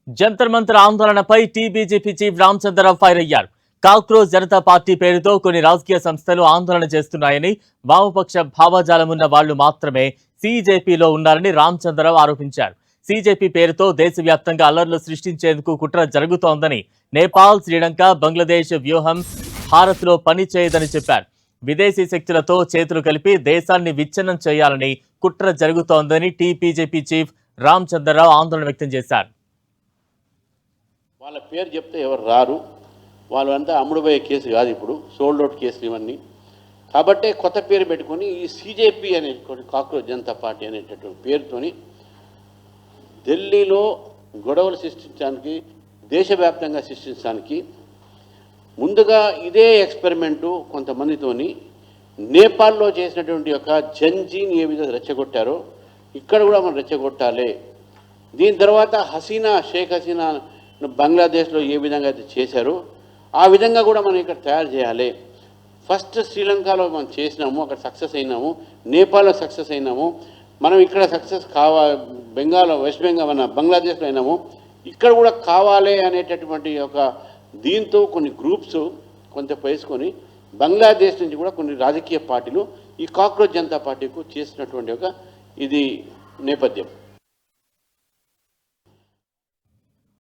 Jantar Mantar ఆందోళనపై టీబీజీపీ chief Ramachandra Rao fire అయ్యారు. Cockroach Janata party పేరుతో కొన్ని రాజకీయ సంస్థలు ఆందోళన చేస్తున్నాయని, వామపక్ష భావజాలమున్న వాళ్లు మాత్రమే సీజేపీలో ఉన్నారని రామచంద్రరావు ఆరోపించారు. సీజేపీ పేరుతో దేశవ్యాప్తంగా అల్లర్లు సృష్టించేందుకు కుట్ర జరుగుతోందని, నేపాల్, శ్రీలంక, బంగ్లాదేశ్ వ్యూహం భారత్లో పని చేయదని చెప్పారు. విదేశీ శక్తులతో చేతులు కలిపి దేశాన్ని విచ్ఛిన్నం చేయాలని కుట్ర జరుగుతోందని టీబీజీపీ చీఫ్ రామచంద్రరావు ఆందోళన వ్యక్తం చేశారు. వాళ్ళ పేరు చెప్తే ఎవరు రారు. వాళ్ళంతా అమ్ముడుపోయే కేసు కాదు, ఇప్పుడు సోల్డ్ అవుట్ కేసులు ఇవన్నీ. కాబట్టే కొత్త పేరు పెట్టుకొని ఈ సీజేపీ అనేటువంటి కాక్రోచ్ జనతా పార్టీ అనేటటువంటి పేరుతోని ఢిల్లీలో గొడవలు సృష్టించడానికి, దేశవ్యాప్తంగా సృష్టించడానికి ముందుగా ఇదే ఎక్స్పెరిమెంటు కొంతమందితోని నేపాల్లో చేసినటువంటి యొక్క జంజీని ఏ విధంగా రెచ్చగొట్టారో ఇక్కడ కూడా మనం రెచ్చగొట్టాలి. దీని తర్వాత షేక్ హసీనా బంగ్లాదేశ్లో ఏ విధంగా అయితే చేశారో ఆ విధంగా కూడా మనం ఇక్కడ తయారు చేయాలి. ఫస్ట్ శ్రీలంకలో మనం చేసినాము, అక్కడ సక్సెస్ అయినాము. నేపాల్లో సక్సెస్ అయినాము. మనం ఇక్కడ సక్సెస్ వెస్ట్ బెంగాల్ మన బంగ్లాదేశ్లో అయినాము. ఇక్కడ కూడా కావాలి అనేటటువంటి ఒక దీంతో కొన్ని గ్రూప్స్ కొంత వేసుకొని బంగ్లాదేశ్ నుంచి కూడా కొన్ని రాజకీయ పార్టీలు ఈ కాక్రోచ్ జనతా పార్టీకు చేసినటువంటి ఒక ఇది నేపథ్యం.